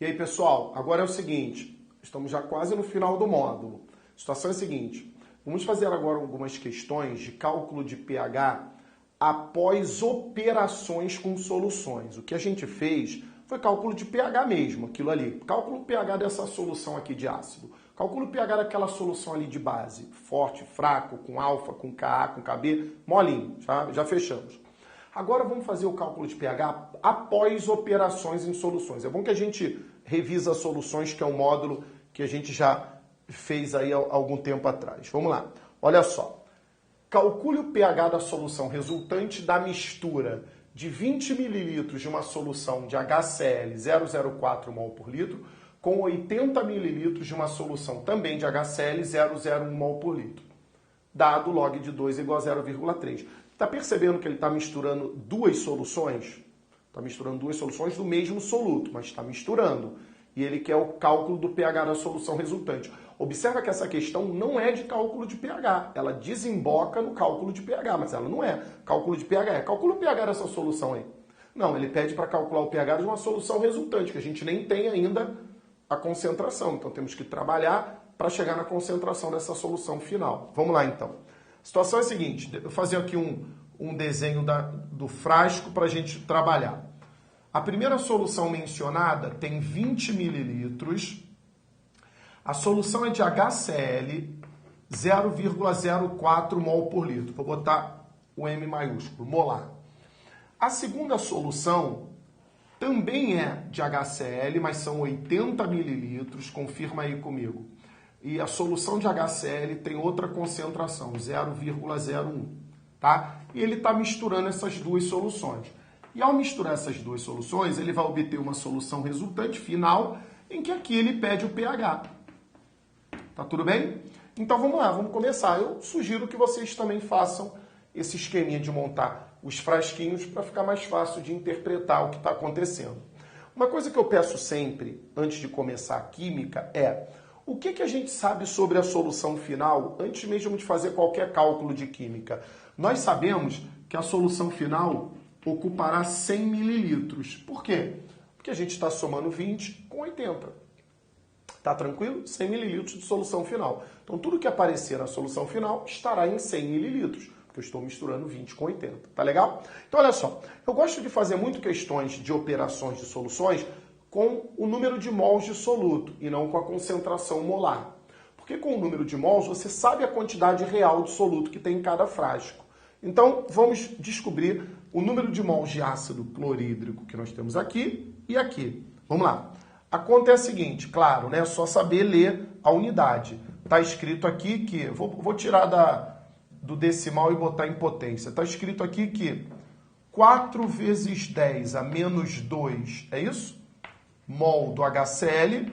E aí, pessoal, agora é o seguinte, estamos já quase no final do módulo. A situação é a seguinte, vamos fazer agora algumas questões de cálculo de pH após operações com soluções. O que a gente fez foi cálculo de pH mesmo, aquilo ali. Cálculo pH dessa solução aqui de ácido. Cálculo pH daquela solução ali de base, forte, fraco, com alfa, com Ka, com Kb, molinho, já fechamos. Agora vamos fazer o cálculo de pH após operações em soluções. É bom que a gente revisa soluções, que é um módulo que a gente já fez aí há algum tempo atrás. Vamos lá. Olha só. Calcule o pH da solução resultante da mistura de 20 ml de uma solução de HCl 0,04 mol por litro com 80 ml de uma solução também de HCl 0,01 mol por litro. Dado log de 2 igual a 0,3. Está percebendo que ele está misturando duas soluções? Está misturando duas soluções do mesmo soluto, mas está misturando. E ele quer o cálculo do pH da solução resultante. Observa que essa questão não é de cálculo de pH. Ela desemboca no cálculo de pH, mas ela não é. Cálculo de pH é. Calcula o pH dessa solução aí. Não, ele pede para calcular o pH de uma solução resultante, que a gente nem tem ainda a concentração. Então temos que trabalhar para chegar na concentração dessa solução final. Vamos lá então. A situação é a seguinte, eu vou fazer aqui um desenho do frasco para a gente trabalhar. A primeira solução mencionada tem 20 mililitros. A solução é de HCl 0,04 mol por litro. Vou botar o M maiúsculo, molar. A segunda solução também é de HCl, mas são 80 mililitros. Confirma aí comigo. E a solução de HCl tem outra concentração, 0,01, tá? E ele está misturando essas duas soluções. E ao misturar essas duas soluções, ele vai obter uma solução resultante final, em que aqui ele pede o pH. Tá tudo bem? Então vamos lá, vamos começar. Eu sugiro que vocês também façam esse esqueminha de montar os frasquinhos para ficar mais fácil de interpretar o que está acontecendo. Uma coisa que eu peço sempre, antes de começar a química, é o que a gente sabe sobre a solução final antes mesmo de fazer qualquer cálculo de química? Nós sabemos que a solução final ocupará 100 mililitros. Por quê? Porque a gente está somando 20 com 80. Tá tranquilo? 100 mililitros de solução final. Então, tudo que aparecer na solução final estará em 100 mililitros, porque eu estou misturando 20 com 80. Tá legal? Então, olha só. Eu gosto de fazer muito questões de operações de soluções com o número de mols de soluto e não com a concentração molar. Porque com o número de mols você sabe a quantidade real de soluto que tem em cada frasco. Então, vamos descobrir o número de mols de ácido clorídrico que nós temos aqui e aqui. Vamos lá. A conta é a seguinte, claro, né? É só saber ler a unidade. Está escrito aqui que... Vou tirar do decimal e botar em potência. Está escrito aqui que 4 vezes 10 a menos 2, é isso? Mol do HCl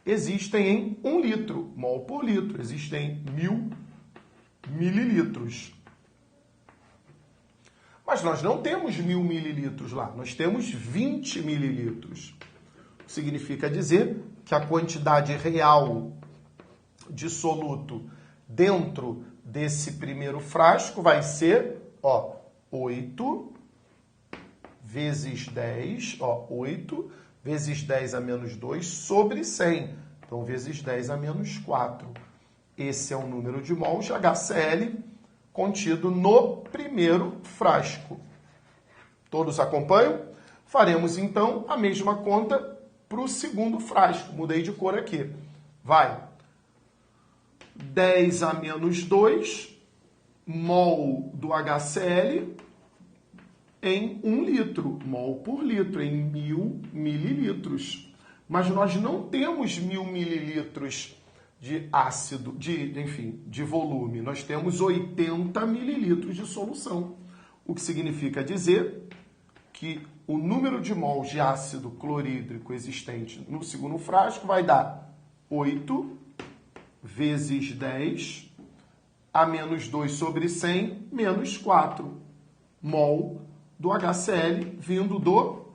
existem em 1 litro, mol por litro, existem em 1000 mililitros. Mas nós não temos 1000 mililitros lá, nós temos 20 mililitros. Significa dizer que a quantidade real de soluto dentro desse primeiro frasco vai ser, 8 vezes 10, 8 vezes 10 a menos 2 sobre 100. Então, vezes 10 a menos 4. Esse é o número de mols de HCl contido no primeiro frasco. Todos acompanham? Faremos, então, a mesma conta para o segundo frasco. Mudei de cor aqui. Vai. 10 a menos 2 mol do HCl em 1 litro, mol por litro, em 1000 mililitros. Mas nós não temos 1000 mililitros de ácido, de volume. Nós temos 80 mililitros de solução. O que significa dizer que o número de mols de ácido clorídrico existente no segundo frasco vai dar 8 vezes 10 a menos 2 sobre 100 menos 4 mol do HCl vindo do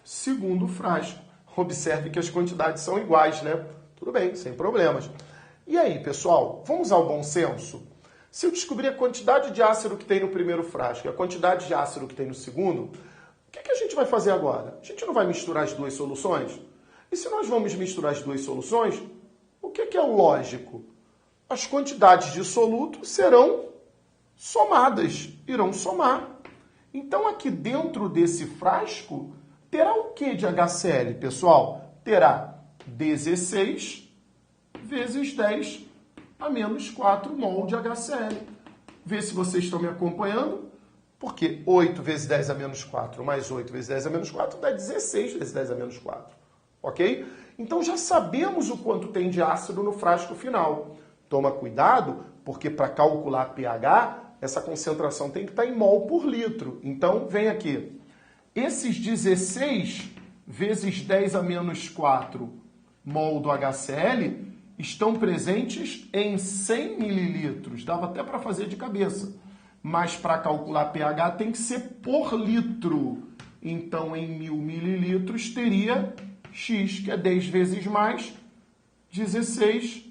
segundo frasco. Observe que as quantidades são iguais, né? Tudo bem, sem problemas. E aí, pessoal, vamos usar o bom senso? Se eu descobrir a quantidade de ácido que tem no primeiro frasco e a quantidade de ácido que tem no segundo, O que a gente vai fazer agora? A gente não vai misturar as duas soluções? E se nós vamos misturar as duas soluções, o que é o lógico? As quantidades de soluto serão somadas, irão somar. Então, aqui dentro desse frasco, terá o que de HCl, pessoal? Terá 16 vezes 10 a menos 4 mol de HCl. Vê se vocês estão me acompanhando, porque 8 vezes 10 a menos 4 mais 8 vezes 10 a menos 4 dá 16 vezes 10 a menos 4. Ok? Então, já sabemos o quanto tem de ácido no frasco final. Toma cuidado, porque para calcular pH, essa concentração tem que estar em mol por litro. Então, vem aqui. Esses 16 vezes 10 a menos 4 mol do HCl estão presentes em 100 mililitros. Dava até para fazer de cabeça. Mas para calcular pH tem que ser por litro. Então, em 1000 mililitros teria X, que é 10 vezes mais 16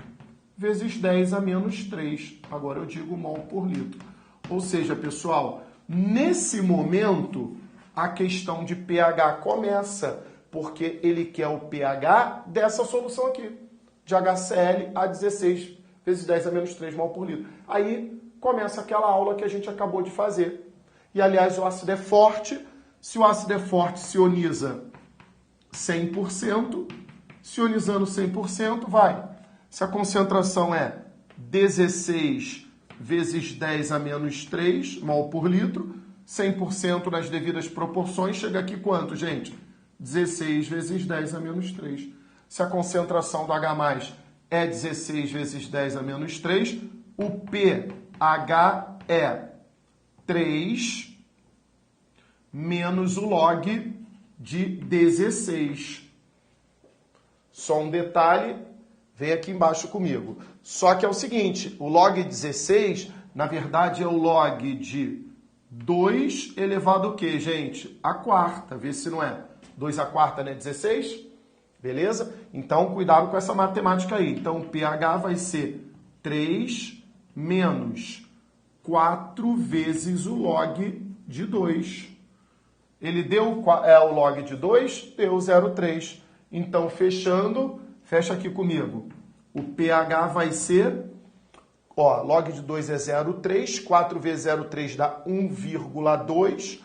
vezes 10 a menos 3. Agora eu digo mol por litro. Ou seja, pessoal, nesse momento a questão de pH começa, porque ele quer o pH dessa solução aqui, de HCl a 16 vezes 10 a menos 3 mol por litro. Aí começa aquela aula que a gente acabou de fazer. E, aliás, o ácido é forte. Se o ácido é forte, se ioniza 100%. Se ionizando 100%, vai. Se a concentração é 16 vezes 10 a menos 3 mol por litro, 100% nas devidas proporções, chega aqui quanto, gente? 16 vezes 10 a menos 3. Se a concentração do H+, é 16 vezes 10 a menos 3, o pH é 3 menos o log de 16. Só um detalhe, vem aqui embaixo comigo. Só que é o seguinte, o log 16, na verdade, é o log de 2 elevado ao quê, gente? A quarta, vê se não é. 2 a quarta não é 16? Beleza? Então, cuidado com essa matemática aí. Então, o pH vai ser 3 menos 4 vezes o log de 2. Ele deu o log de 2, deu 0,3. Então, fechando, fecha aqui comigo. O pH vai ser, ó, log de 2 é 0,3, 4 vezes 0,3 dá 1,2,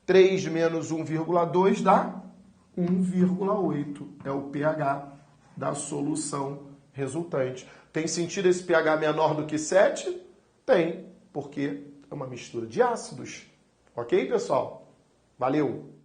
3 menos 1,2 dá 1,8. É o pH da solução resultante. Tem sentido esse pH menor do que 7? Tem, porque é uma mistura de ácidos. Ok, pessoal? Valeu!